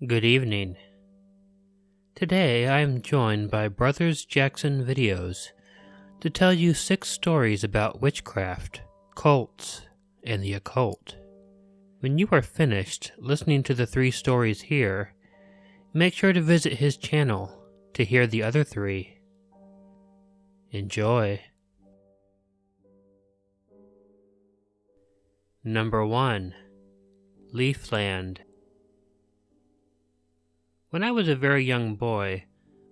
Good evening. Today I am joined by Brothers Jackson Videos to tell you 6 stories about witchcraft, cults, and the occult. When you are finished listening to the 3 stories here, make sure to visit his channel to hear the other 3. Enjoy. Number 1. Leafland. When I was a very young boy,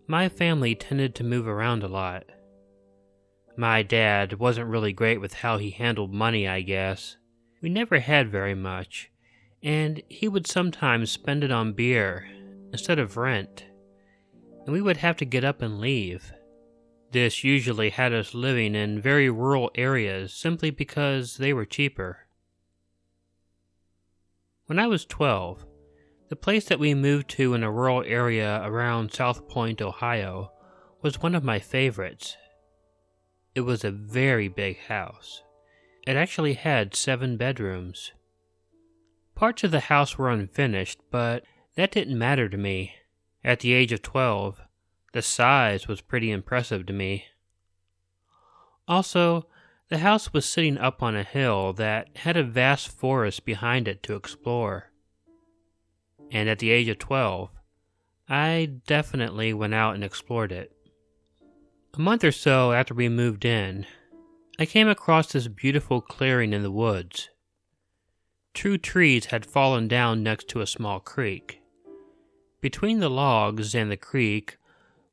my family tended to move around a lot. My dad wasn't really great with how he handled money, I guess. We never had very much, and he would sometimes spend it on beer instead of rent, and we would have to get up and leave. This usually had us living in very rural areas simply because they were cheaper. When I was 12, the place that we moved to in a rural area around South Point, Ohio, was one of my favorites. It was a very big house. It actually had 7 bedrooms. Parts of the house were unfinished, but that didn't matter to me. At the age of 12, the size was pretty impressive to me. Also, the house was sitting up on a hill that had a vast forest behind it to explore. And at the age of 12, I definitely went out and explored it. A month or so after we moved in, I came across this beautiful clearing in the woods. 2 trees had fallen down next to a small creek. Between the logs and the creek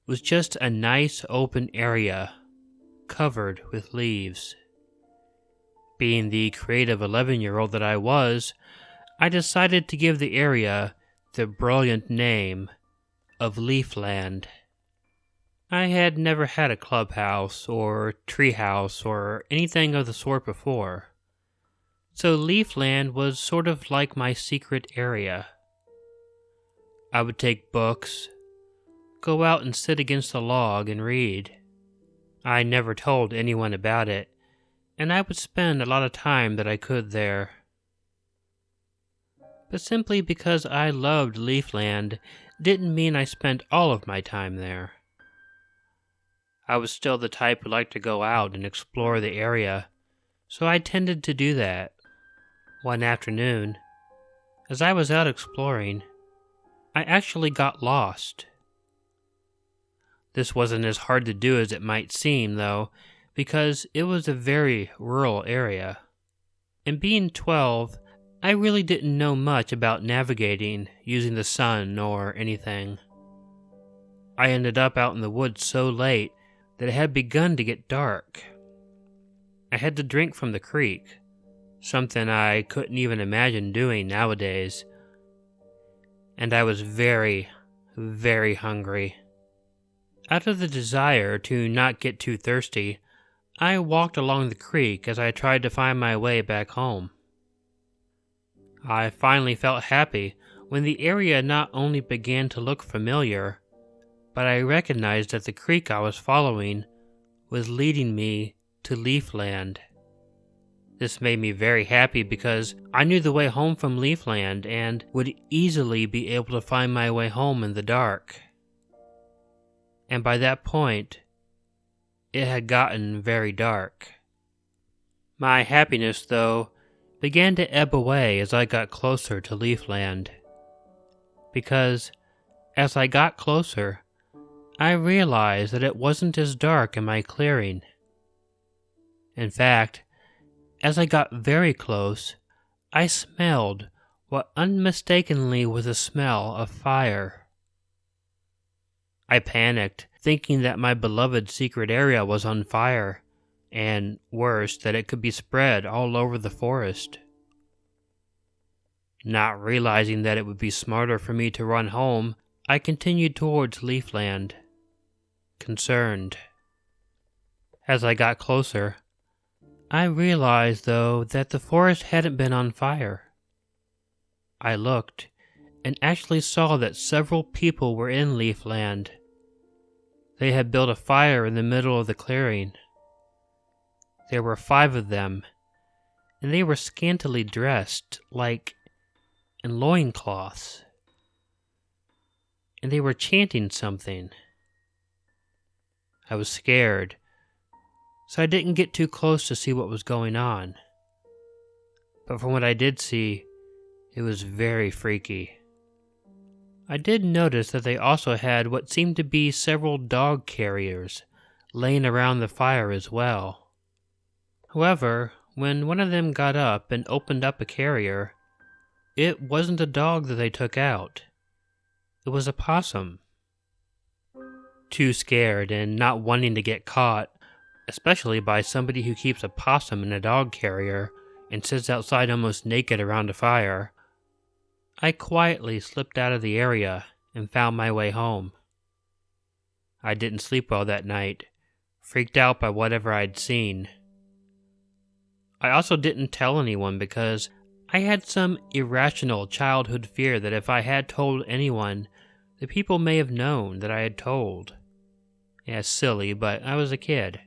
was just a nice open area covered with leaves. Being the creative 11-year-old that I was, I decided to give the area the brilliant name of Leafland. I had never had a clubhouse or treehouse or anything of the sort before, so Leafland was sort of like my secret area. I would take books, go out and sit against a log and read. I never told anyone about it, and I would spend a lot of time that I could there. But simply because I loved Leafland didn't mean I spent all of my time there. I was still the type who liked to go out and explore the area, so I tended to do that. One afternoon, as I was out exploring, I actually got lost. This wasn't as hard to do as it might seem, though, because it was a very rural area. And being 12, I really didn't know much about navigating using the sun or anything. I ended up out in the woods so late that it had begun to get dark. I had to drink from the creek, something I couldn't even imagine doing nowadays. And I was very, very hungry. Out of the desire to not get too thirsty, I walked along the creek as I tried to find my way back home. I finally felt happy when the area not only began to look familiar, but I recognized that the creek I was following was leading me to Leafland. This made me very happy because I knew the way home from Leafland and would easily be able to find my way home in the dark. And by that point, it had gotten very dark. My happiness, though, began to ebb away as I got closer to Leafland. Because, as I got closer, I realized that it wasn't as dark in my clearing. In fact, as I got very close, I smelled what unmistakably was a smell of fire. I panicked, thinking that my beloved secret area was on fire, and worse, that it could be spread all over the forest. Not realizing that it would be smarter for me to run home, I continued towards Leafland, concerned. As I got closer, I realized, though, that the forest hadn't been on fire. I looked, and actually saw that several people were in Leafland. They had built a fire in the middle of the clearing. There were 5 of them, and they were scantily dressed, like in loincloths. and they were chanting something. I was scared, so I didn't get too close to see what was going on. But from what I did see, it was very freaky. I did notice that they also had what seemed to be several dog carriers laying around the fire as well. However, when one of them got up and opened up a carrier, it wasn't a dog that they took out. It was a possum. Too scared and not wanting to get caught, especially by somebody who keeps a possum in a dog carrier and sits outside almost naked around a fire, I quietly slipped out of the area and found my way home. I didn't sleep well that night, freaked out by whatever I'd seen. I also didn't tell anyone because I had some irrational childhood fear that if I had told anyone, the people may have known that I had told. Yeah, silly, but I was a kid.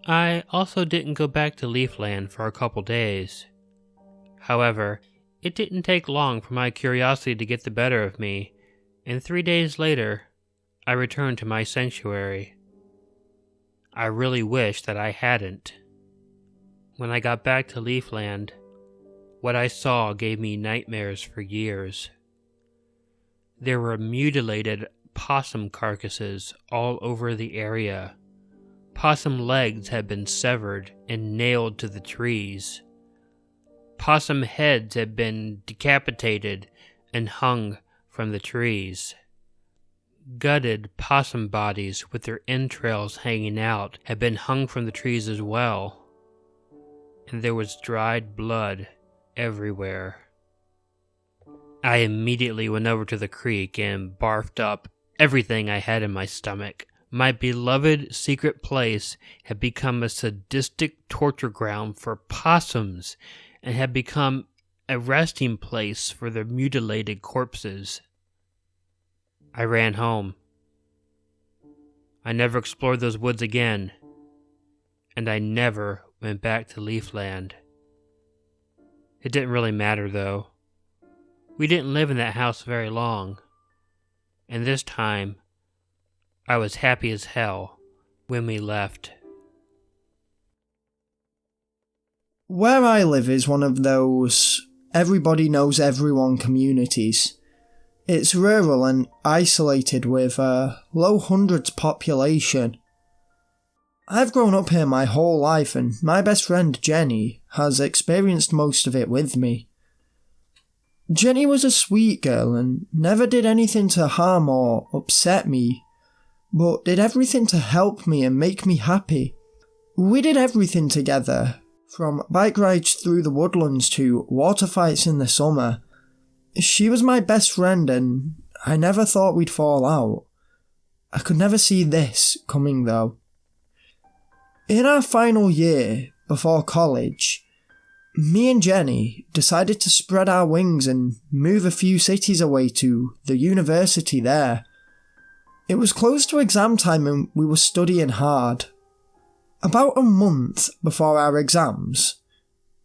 I also didn't go back to Leafland for a couple days. However, it didn't take long for my curiosity to get the better of me, and 3 days later, I returned to my sanctuary. I really wish that I hadn't. When I got back to Leafland, what I saw gave me nightmares for years. There were mutilated possum carcasses all over the area. Possum legs had been severed and nailed to the trees. Possum heads had been decapitated and hung from the trees. Gutted possum bodies with their entrails hanging out had been hung from the trees as well. And there was dried blood everywhere. I immediately went over to the creek and barfed up everything I had in my stomach. My beloved secret place had become a sadistic torture ground for possums and had become a resting place for their mutilated corpses. I ran home. I never explored those woods again, and I never went back to Leafland. It didn't really matter, though. We didn't live in that house very long, and this time, I was happy as hell when we left. Where I live is one of those everybody knows everyone communities. It's rural and isolated with a low hundreds population. I've grown up here my whole life and my best friend Jenny has experienced most of it with me. Jenny was a sweet girl and never did anything to harm or upset me, but did everything to help me and make me happy. We did everything together, from bike rides through the woodlands to water fights in the summer. She was my best friend and I never thought we'd fall out. I could never see this coming though. In our final year, before college, me and Jenny decided to spread our wings and move a few cities away to the university there. It was close to exam time and we were studying hard. About a month before our exams,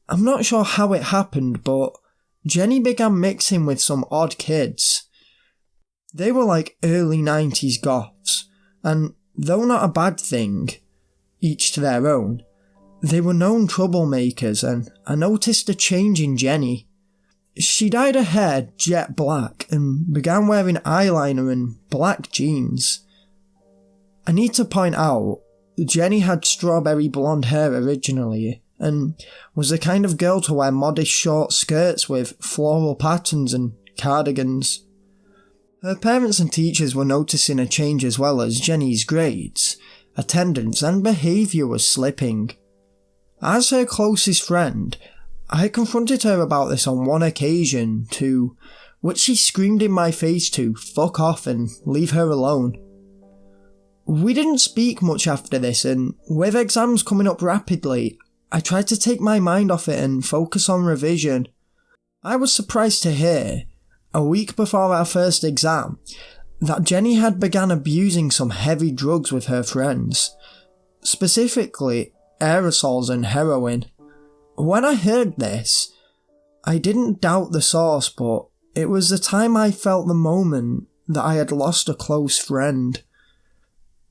I'm not sure how it happened, but Jenny began mixing with some odd kids. They were like early 90s goths, and though not a bad thing, each to their own, they were known troublemakers, and I noticed a change in Jenny. She dyed her hair jet black and began wearing eyeliner and black jeans. I need to point out, Jenny had strawberry blonde hair originally, and was the kind of girl to wear modest short skirts with floral patterns and cardigans. Her parents and teachers were noticing a change as well as Jenny's grades, attendance and behaviour was slipping. As her closest friend, I confronted her about this on one occasion, to which she screamed in my face to fuck off and leave her alone. We didn't speak much after this, and with exams coming up rapidly, I tried to take my mind off it and focus on revision. I was surprised to hear, a week before our first exam, that Jenny had begun abusing some heavy drugs with her friends, specifically aerosols and heroin. When I heard this, I didn't doubt the source, but it was the time I felt the moment that I had lost a close friend.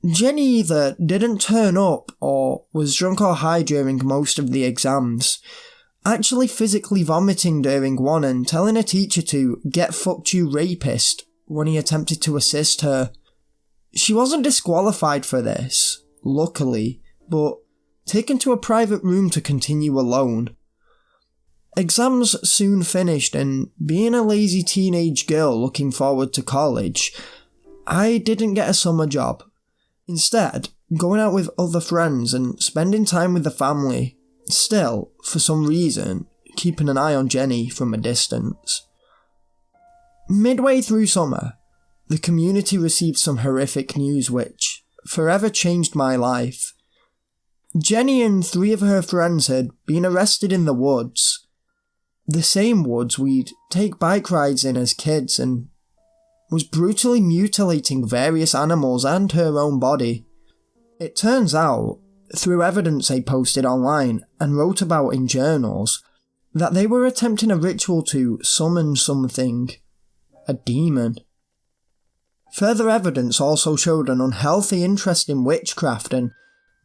Jenny either didn't turn up or was drunk or high during most of the exams, actually physically vomiting during one and telling a teacher to "get fucked you rapist" when he attempted to assist her. She wasn't disqualified for this, luckily, but taken to a private room to continue alone. Exams soon finished, and being a lazy teenage girl looking forward to college, I didn't get a summer job. Instead, going out with other friends and spending time with the family, still, for some reason, keeping an eye on Jenny from a distance. Midway through summer, the community received some horrific news which forever changed my life. Jenny and 3 of her friends had been arrested in the woods. The same woods we'd take bike rides in as kids, and was brutally mutilating various animals and her own body. It turns out, through evidence they posted online and wrote about in journals, that they were attempting a ritual to summon something, a demon. Further evidence also showed an unhealthy interest in witchcraft, and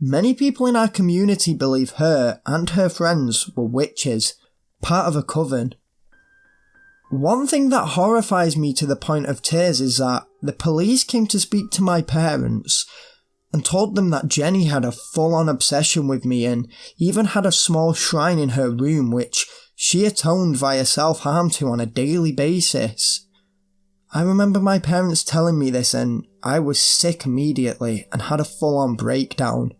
many people in our community believe her and her friends were witches, part of a coven. One thing that horrifies me to the point of tears is that the police came to speak to my parents and told them that Jenny had a full-on obsession with me and even had a small shrine in her room which she atoned via self-harm to on a daily basis. I remember my parents telling me this and I was sick immediately and had a full-on breakdown.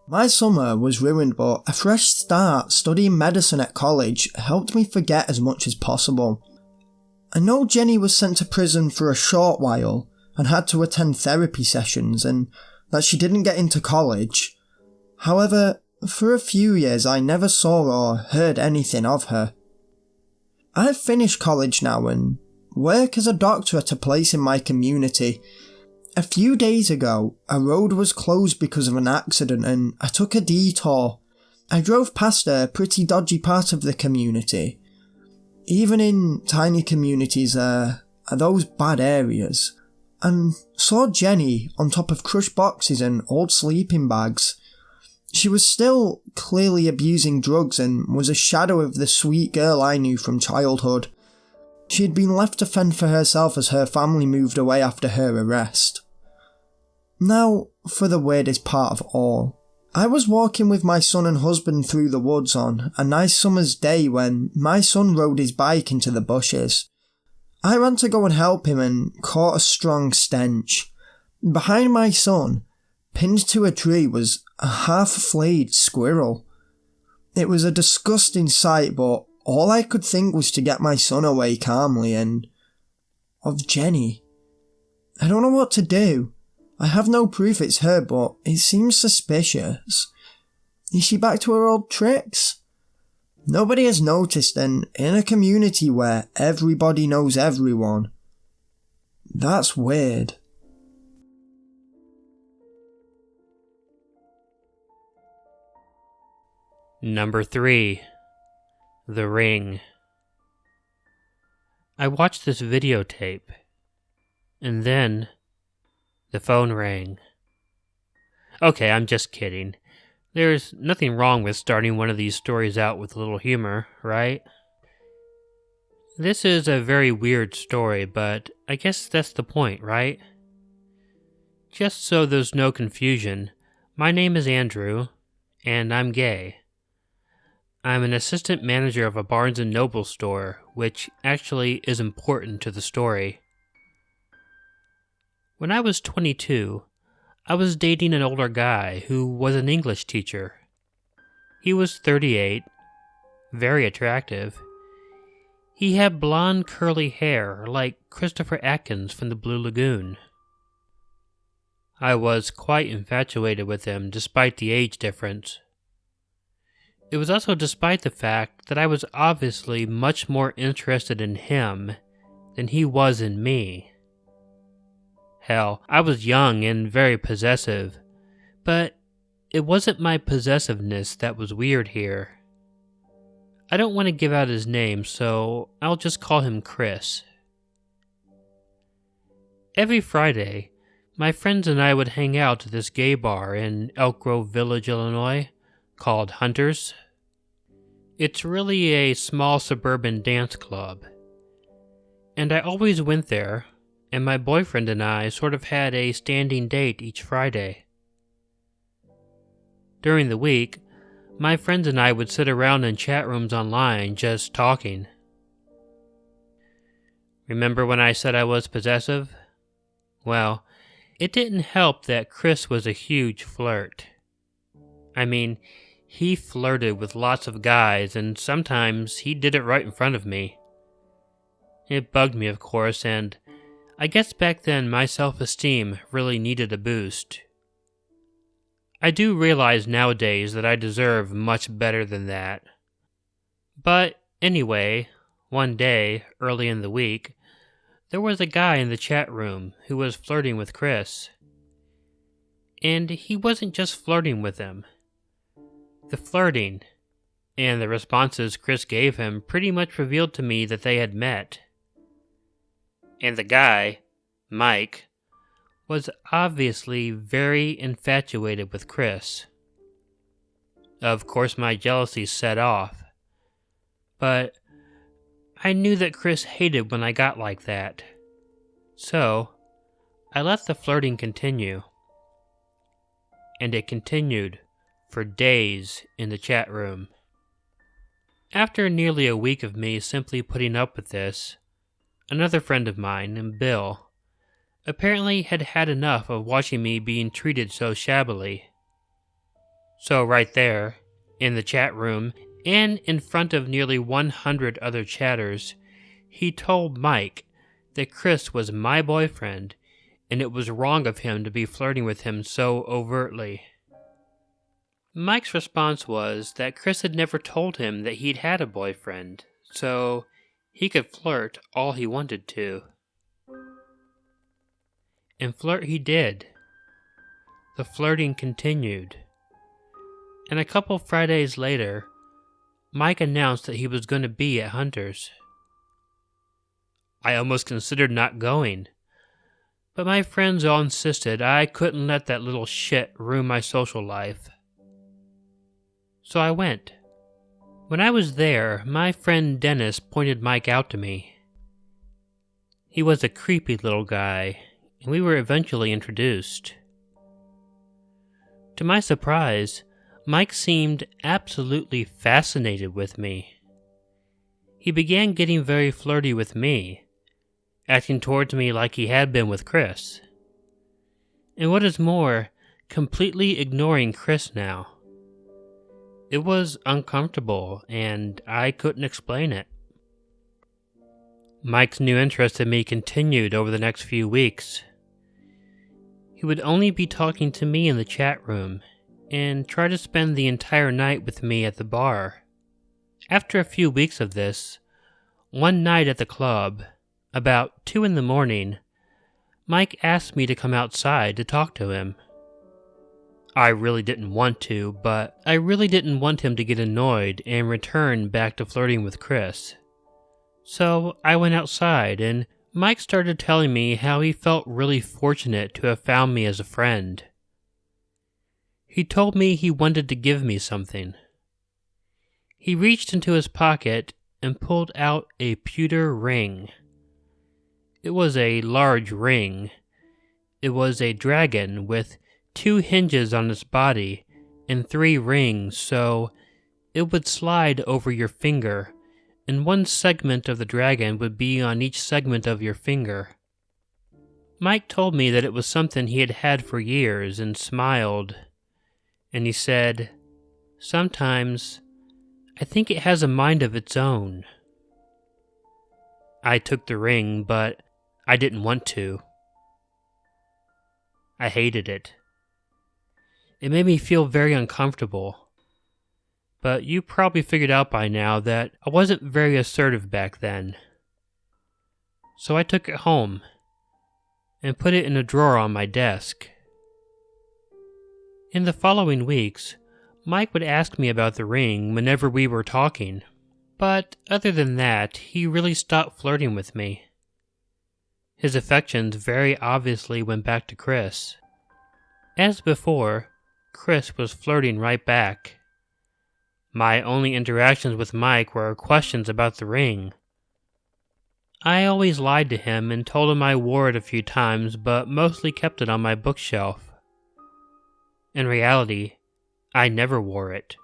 My summer was ruined, but a fresh start studying medicine at college helped me forget as much as possible. I know Jenny was sent to prison for a short while and had to attend therapy sessions, and that she didn't get into college. However, for a few years I never saw or heard anything of her. I've finished college now and work as a doctor at a place in my community. A few days ago, a road was closed because of an accident and I took a detour. I drove past a pretty dodgy part of the community. Even in tiny communities are those bad areas. And saw Jenny on top of crushed boxes and old sleeping bags. She was still clearly abusing drugs and was a shadow of the sweet girl I knew from childhood. She had been left to fend for herself as her family moved away after her arrest. Now, for the weirdest part of all. I was walking with my son and husband through the woods on a nice summer's day when my son rode his bike into the bushes. I ran to go and help him and caught a strong stench. Behind my son, pinned to a tree, was a half-flayed squirrel. It was a disgusting sight, but all I could think was to get my son away calmly and of Jenny. I don't know what to do. I have no proof it's her, but it seems suspicious. Is she back to her old tricks? Nobody has noticed, and in a community where everybody knows everyone, that's weird. Number 3. The Ring. I watched this videotape, and then the phone rang. Okay, I'm just kidding. There's nothing wrong with starting one of these stories out with a little humor, right? This is a very weird story, but I guess that's the point, right? Just so there's no confusion, my name is Andrew, and I'm gay. I'm an assistant manager of a Barnes & Noble store, which actually is important to the story. When I was 22, I was dating an older guy who was an English teacher. He was 38, very attractive. He had blonde curly hair like Christopher Atkins from the Blue Lagoon. I was quite infatuated with him despite the age difference. It was also despite the fact that I was obviously much more interested in him than he was in me. Hell, I was young and very possessive, but it wasn't my possessiveness that was weird here. I don't want to give out his name, so I'll just call him Chris. Every Friday, my friends and I would hang out at this gay bar in Elk Grove Village, Illinois, called Hunters. It's really a small suburban dance club. And I always went there, and my boyfriend and I sort of had a standing date each Friday. During the week, my friends and I would sit around in chat rooms online just talking. Remember when I said I was possessive? Well, it didn't help that Chris was a huge flirt. I mean, he flirted with lots of guys, and sometimes he did it right in front of me. It bugged me, of course, and I guess back then my self-esteem really needed a boost. I do realize nowadays that I deserve much better than that. But anyway, one day, early in the week, there was a guy in the chat room who was flirting with Chris. And he wasn't just flirting with him. The flirting and the responses Chris gave him pretty much revealed to me that they had met. And the guy, Mike, was obviously very infatuated with Chris. Of course, my jealousy set off. But I knew that Chris hated when I got like that. So, I let the flirting continue. And it continued for days in the chat room. After nearly a week of me simply putting up with this, another friend of mine, Bill, apparently had had enough of watching me being treated so shabbily. So right there, in the chat room, and in front of nearly 100 other chatters, he told Mike that Chris was my boyfriend, and it was wrong of him to be flirting with him so overtly. Mike's response was that Chris had never told him that he'd had a boyfriend, so he could flirt all he wanted to. And flirt he did. The flirting continued. And a couple Fridays later, Mike announced that he was going to be at Hunter's. I almost considered not going, but my friends all insisted I couldn't let that little shit ruin my social life. So I went. When I was there, my friend Dennis pointed Mike out to me. He was a creepy little guy, and we were eventually introduced. To my surprise, Mike seemed absolutely fascinated with me. He began getting very flirty with me, acting towards me like he had been with Chris. And what is more, completely ignoring Chris now. It was uncomfortable, and I couldn't explain it. Mike's new interest in me continued over the next few weeks. He would only be talking to me in the chat room, and try to spend the entire night with me at the bar. After a few weeks of this, one night at the club, about 2 a.m, Mike asked me to come outside to talk to him. I really didn't want to, but I really didn't want him to get annoyed and return back to flirting with Chris. So I went outside, and Mike started telling me how he felt really fortunate to have found me as a friend. He told me he wanted to give me something. He reached into his pocket and pulled out a pewter ring. It was a large ring. It was a dragon with 2 hinges on its body and 3 rings, so it would slide over your finger, and one segment of the dragon would be on each segment of your finger. Mike told me that it was something he had had for years and smiled, and he said, "Sometimes I think it has a mind of its own." I took the ring, but I didn't want to. I hated it. It made me feel very uncomfortable. But you probably figured out by now that I wasn't very assertive back then. So I took it home and put it in a drawer on my desk. In the following weeks, Mike would ask me about the ring whenever we were talking. But other than that, he really stopped flirting with me. His affections very obviously went back to Chris. As before, Chris was flirting right back. My only interactions with Mike were questions about the ring. I always lied to him and told him I wore it a few times, but mostly kept it on my bookshelf. In reality, I never wore it.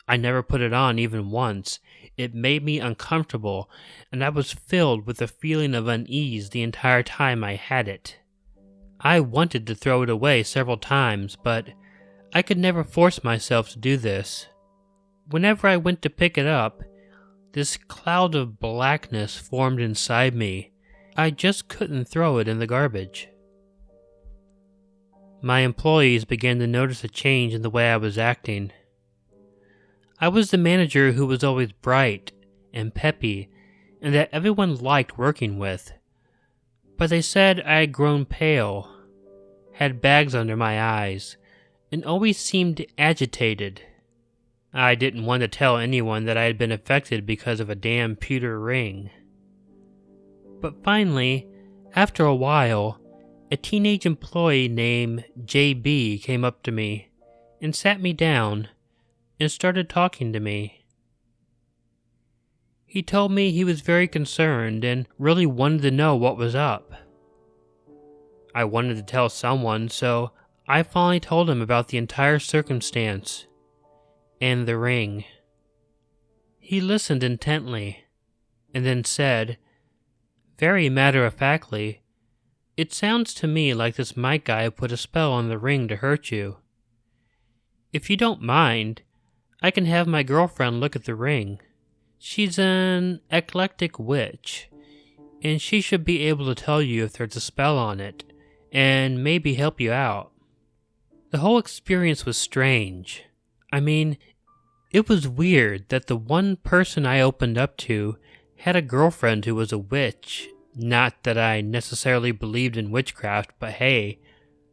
I never put it on even once. It made me uncomfortable, and I was filled with a feeling of unease the entire time I had it. I wanted to throw it away several times, but I could never force myself to do this. Whenever I went to pick it up, this cloud of blackness formed inside me. I just couldn't throw it in the garbage. My employees began to notice a change in the way I was acting. I was the manager who was always bright and peppy and that everyone liked working with. But they said I had grown pale, had bags under my eyes, and always seemed agitated. I didn't want to tell anyone that I had been affected because of a damn pewter ring. But finally, after a while, a teenage employee named JB came up to me and sat me down and started talking to me. He told me he was very concerned and really wanted to know what was up. I wanted to tell someone, so I finally told him about the entire circumstance and the ring. He listened intently and then said, very matter-of-factly, "It sounds to me like this Mike guy put a spell on the ring to hurt you. If you don't mind, I can have my girlfriend look at the ring. She's an eclectic witch, and she should be able to tell you if there's a spell on it, and maybe help you out." The whole experience was strange. I mean, it was weird that the one person I opened up to had a girlfriend who was a witch. Not that I necessarily believed in witchcraft, but hey,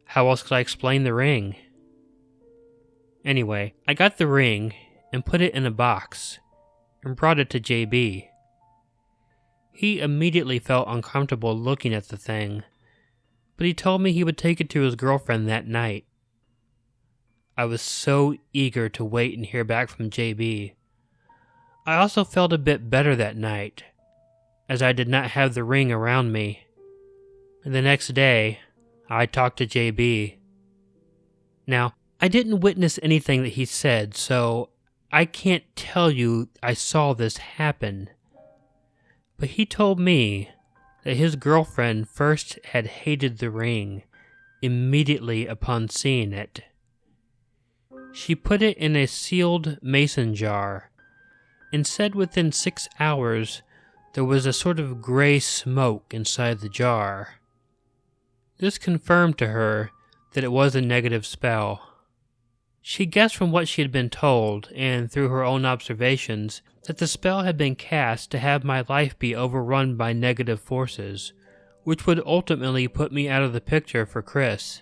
how else could I explain the ring? Anyway, I got the ring and put it in a box and brought it to JB. He immediately felt uncomfortable looking at the thing, but he told me he would take it to his girlfriend that night. I was so eager to wait and hear back from JB. I also felt a bit better that night, as I did not have the ring around me. And the next day, I talked to JB. Now, I didn't witness anything that he said, so I can't tell you I saw this happen. But he told me that his girlfriend first had hated the ring immediately upon seeing it. She put it in a sealed mason jar and said within 6 hours there was a sort of gray smoke inside the jar. This confirmed to her that it was a negative spell. She guessed from what she had been told, and through her own observations, that the spell had been cast to have my life be overrun by negative forces, which would ultimately put me out of the picture for Chris.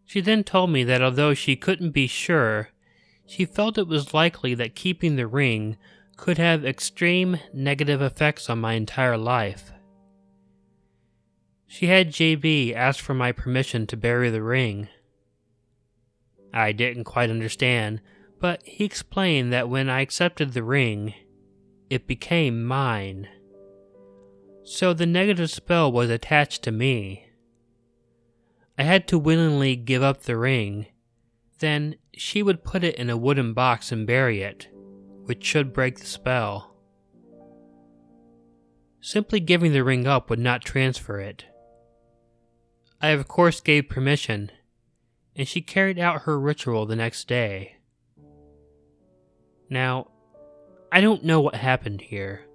She then told me that although she couldn't be sure, she felt it was likely that keeping the ring could have extreme negative effects on my entire life. She had JB ask for my permission to bury the ring. I didn't quite understand, but he explained that when I accepted the ring, it became mine. So the negative spell was attached to me. I had to willingly give up the ring. Then she would put it in a wooden box and bury it, which should break the spell. Simply giving the ring up would not transfer it. I of course gave permission, and she carried out her ritual the next day. Now, I don't know what happened here.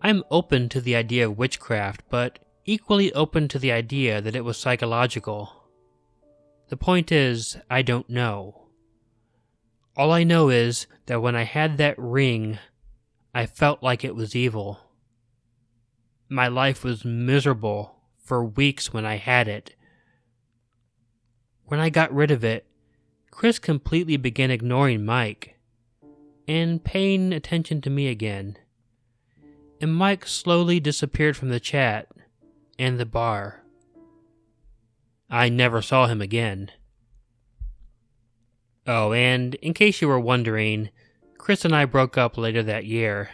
I'm open to the idea of witchcraft, but equally open to the idea that it was psychological. The point is, I don't know. All I know is that when I had that ring, I felt like it was evil. My life was miserable for weeks when I had it. When I got rid of it, Chris completely began ignoring Mike and paying attention to me again. And Mike slowly disappeared from the chat and the bar. I never saw him again. Oh, and in case you were wondering, Chris and I broke up later that year.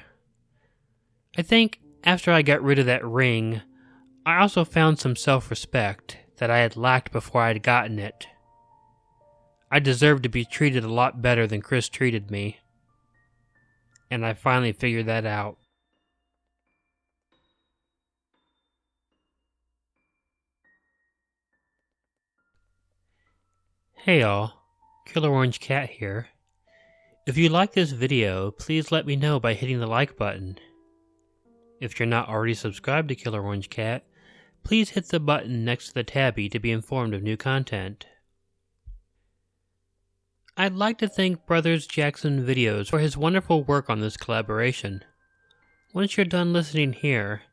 I think after I got rid of that ring, I also found some self-respect that I had lacked before I had gotten it. I deserved to be treated a lot better than Chris treated me. And I finally figured that out. Hey all, Killer Orange Cat here. If you like this video, please let me know by hitting the like button. If you're not already subscribed to Killer Orange Cat, please hit the button next to the tabby to be informed of new content. I'd like to thank Brothers Jackson Videos for his wonderful work on this collaboration. Once you're done listening here,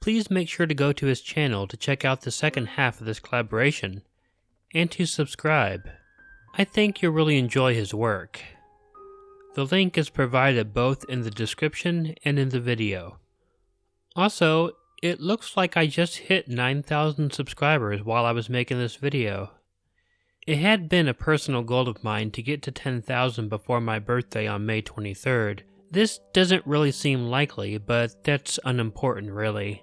please make sure to go to his channel to check out the second half of this collaboration, and to subscribe. I think you'll really enjoy his work. The link is provided both in the description and in the video. Also, it looks like I just hit 9,000 subscribers while I was making this video. It had been a personal goal of mine to get to 10,000 before my birthday on May 23rd. This doesn't really seem likely, but that's unimportant really.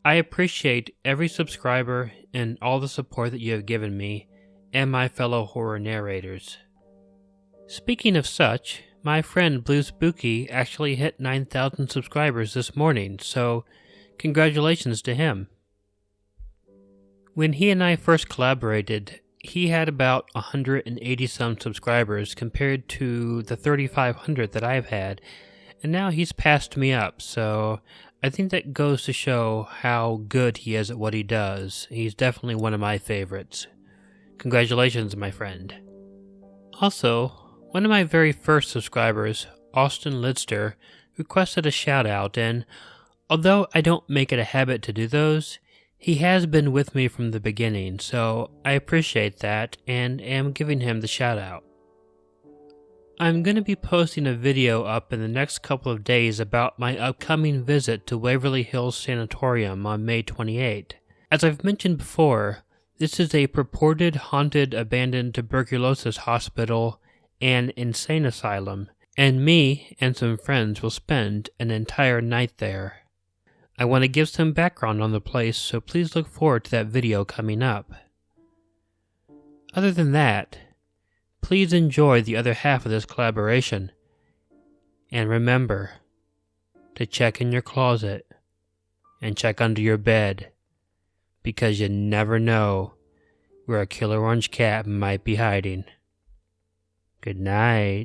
I appreciate every subscriber and all the support that you have given me and my fellow horror narrators. Speaking of such, my friend Blue Spooky actually hit 9,000 subscribers this morning, so congratulations to him. When he and I first collaborated, he had about 180 some subscribers compared to the 3,500 that I've had, and now he's passed me up, so I think that goes to show how good he is at what he does. He's definitely one of my favorites. Congratulations, my friend. Also, one of my very first subscribers, Austin Lidster, requested a shout out, and although I don't make it a habit to do those, he has been with me from the beginning, so I appreciate that and am giving him the shout out. I'm going to be posting a video up in the next couple of days about my upcoming visit to Waverly Hills Sanatorium on May 28. As I've mentioned before, this is a purported haunted abandoned tuberculosis hospital and insane asylum, and me and some friends will spend an entire night there. I want to give some background on the place, so please look forward to that video coming up. Other than that, please enjoy the other half of this collaboration, and remember to check in your closet and check under your bed, because you never know where a killer orange cat might be hiding. Good night.